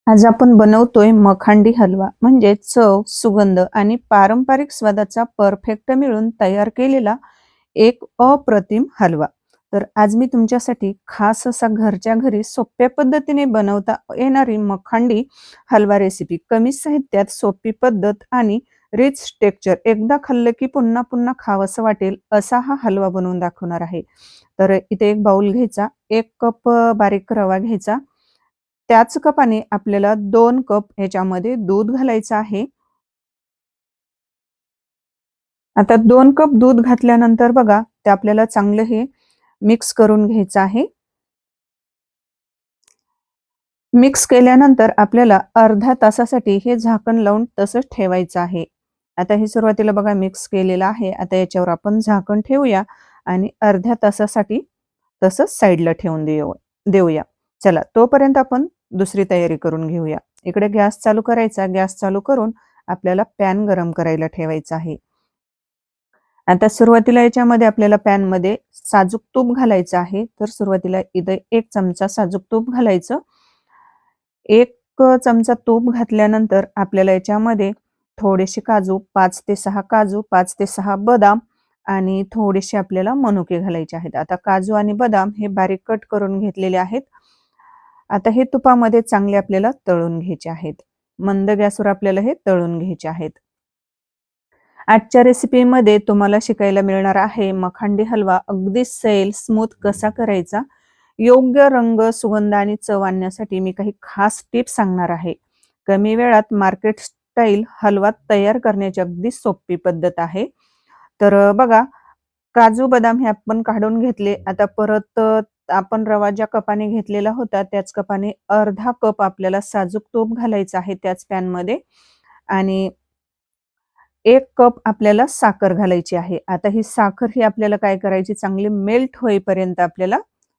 आज आपण बनवतोय मखांडी हलवा म्हणजे चव, सुगंध आणि पारंपरिक स्वादाचा परफेक्ट मिळून तयार केलेला एक अप्रतिम हलवा. तर आज मी तुमच्यासाठी खास असा घरच्या घरी सोप्या पद्धतीने बनवता येणारी मखांडी हलवा रेसिपी, कमी साहित्यात सोपी पद्धत आणि रिच टेक्स्चर, एकदा खाल्लं की पुन्हा पुन्हा खावंसं वाटेल असा हा हलवा बनवून दाखवणार आहे. तर इथे एक बाउल घ्यायचा, 1 कप बारीक रवा घ्यायचा. त्याच कपाने आपल्याला 2 कप ह्याच्यामध्ये दूध घालायचं आहे. आता 2 कप दूध घातल्यानंतर बघा, ते आपल्याला चांगलं हे मिक्स करून घ्यायचं आहे. मिक्स केल्यानंतर आपल्याला अर्ध्या तासासाठी हे झाकण लावून तसंच ठेवायचं आहे. आता हे सुरुवातीला बघा मिक्स केलेलं आहे. आता याच्यावर आपण झाकण ठेवूया आणि अर्ध्या तासासाठी तसंच साईडला ठेवून देऊया. चला तोपर्यंत आपण दुसरी तयारी करून घेऊया. इकडे गॅस चालू करायचा. गॅस चालू करून आपल्याला पॅन गरम करायला ठेवायचा आहे. आता सुरुवातीला याच्यामध्ये आपल्याला पॅनमध्ये साजूक तूप घालायचं आहे. तर सुरुवातीला इथे 1 चमचा साजूक तूप घालायचं. 1 चमचा तूप घातल्यानंतर आपल्याला याच्यामध्ये थोडेसे काजू, 5 ते 6 काजू, 5 ते 6 बदाम आणि थोडेसे आपल्याला मनुके घालायचे आहेत. आता काजू आणि बदाम हे बारीक कट करून घेतलेले आहेत. आता हे तुपामध्ये चांगले आपल्याला तळून घ्यायचे आहेत. मंद गॅसवर आपल्याला हे तळून घ्यायचे आहेत. आजच्या रेसिपीमध्ये तुम्हाला शिकायला मिळणार आहे मखांडी हलवा अगदी सैल स्मूथ कसा करायचा. योग्य रंग, सुगंध आणि चव आणण्यासाठी मी काही खास टिप्स सांगणार आहे. कमी वेळात मार्केट स्टाईल हलवा तयार करण्याची अगदी सोपी पद्धत आहे. तर बघा, काजू बदाम हे आपण काढून घेतले. आता परत आपण रवा ज्या कपाने घेतलेला होता त्याच कपाने अर्धा कप आपल्याला साजूक तूप घालायचं आहे त्याच पॅनमध्ये आणि 1 कप आपल्याला साखर घालायची आहे. आता ही साखर ही आपल्याला काय करायची, चांगली मेल्ट होईपर्यंत आपल्याला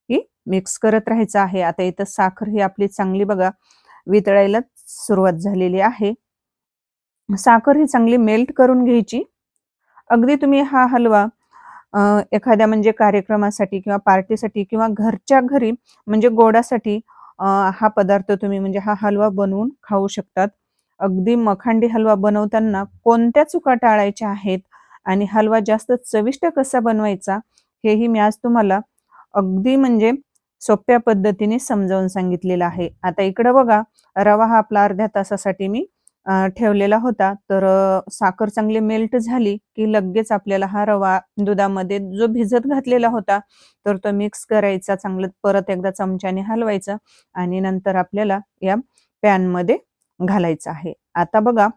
ही मिक्स करत राहायचं आहे. आता इथं साखर ही आपली चांगली बघा वितळायला सुरुवात झालेली आहे. साखर ही चांगली मेल्ट करून घ्यायची. अगदी तुम्ही हा हलवा एखाद्या म्हणजे कार्यक्रमासाठी किंवा पार्टीसाठी किंवा घरच्या घरी म्हणजे गोडासाठी हा पदार्थ तुम्ही म्हणजे हा हलवा बनवून खाऊ शकतात. अगदी मखांडी हलवा बनवताना कोणत्या चुका टाळायच्या आहेत आणि हलवा जास्त चविष्ट कसा बनवायचा हेही मी आज तुम्हाला अगदी म्हणजे सोप्या पद्धतीने समजावून सांगितलेलं आहे. आता इकडं बघा, रवा हा आपला अर्ध्या तासासाठी मी ठेवलेला होता. तर साखर चांगली मेल्ट झाली, की लगेच आपल्याला हा रवा दुधामध्ये जो भिजत घातलेला होता, तर तो मिक्स करायचा. चांगलं परत एकदा चमच्याने हलवायचं आणि नंतर आपल्याला या पॅनमध्ये घालायचा आहे. आता बघा,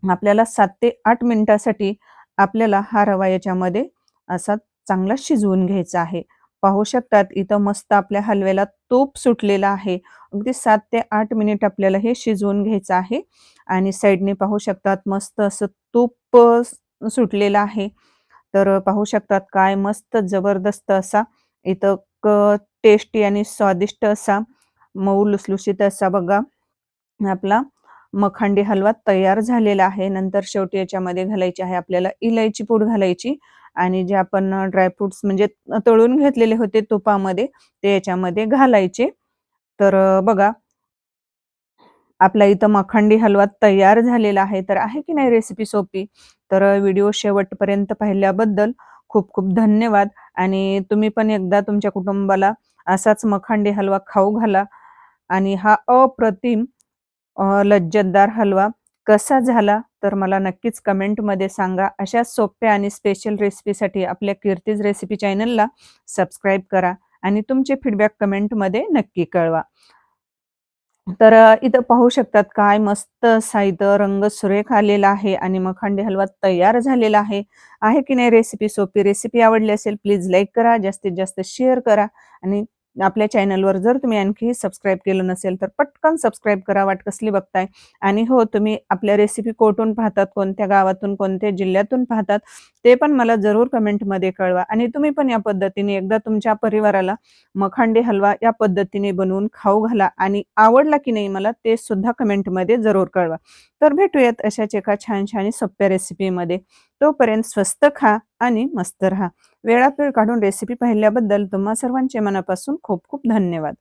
आपल्याला 7 ते 8 मिनिटासाठी आपल्याला हा रवा याच्यामध्ये असा चांगला शिजवून घ्यायचा आहे. पाहू शकतात इथं मस्त आपल्या हलव्याला तूप सुटलेलं आहे. अगदी 7 ते 8 मिनिट आपल्याला हे शिजवून घ्यायचं आहे आणि साईडने पाहू शकतात मस्त असं तूप सुटलेलं आहे. तर पाहू शकतात काय मस्त जबरदस्त असा इथं टेस्टी आणि स्वादिष्ट असा मऊ लुसलुशीत असा बघा आपला मखांडी हलवा तयार झालेला आहे. नंतर शेवटी याच्यामध्ये घालायची आहे आपल्याला इलायची पूड घालायची आणि जे आपण ड्रायफ्रुट्स म्हणजे तळून घेतलेले होते तुपामध्ये ते याच्यामध्ये घालायचे. तर बघा, आपला इथं मखांडी हलवा तयार झालेला आहे. तर आहे की नाही रेसिपी सोपी? तर व्हिडिओ शेवटपर्यंत पाहिल्याबद्दल खूप खूप धन्यवाद आणि तुम्ही पण एकदा तुमच्या कुटुंबाला असाच मखांडी हलवा खाऊ घाला आणि हा अप्रतिम लज्जतदार हलवा कसा झाला तर मला नक्कीच कमेंटमध्ये सांगा. अशा सोप्या आणि स्पेशल रेसिपीसाठी आपल्या कीर्तीज रेसिपी चॅनलला सबस्क्राईब करा आणि तुमचे फीडबॅक कमेंटमध्ये नक्की कळवा. तर इथं पाहू शकतात काय मस्त असा इथं रंग सुरेख आलेला आहे आणि मखांडी हलवा तयार झालेला आहे. आहे की नाही रेसिपी सोपी? रेसिपी आवडली असेल प्लीज लाईक करा, जास्तीत जास्त शेअर करा आणि आपल्या चॅनलवर जर तुम्ही आणखी सबस्क्राईब केलं नसेल तर पटकन सबस्क्राईब करा. वाट कसली बघताय? आणि हो, तुम्ही आपल्या रेसिपी कुठून पाहतात, कोणत्या गावातून, कोणत्या जिल्ह्यातून पाहतात ते पण मला जरूर कमेंटमध्ये कळवा आणि तुम्ही पण या पद्धतीने एकदा तुमच्या परिवाराला मखांडी हलवा या पद्धतीने बनवून खाऊ घाला आणि आवडला की नाही मला ते सुद्धा कमेंटमध्ये जरूर कळवा. तर भेटूयात अशाच एका छान-छान आणि सोप्या रेसिपीमध्ये. तोपर्यंत स्वस्त खा आणि मस्त रहा. वेळात वेळ काढून रेसिपी पाहिल्याबद्दल तुम्हा सर्वांचे मनापासून खूप खूप धन्यवाद.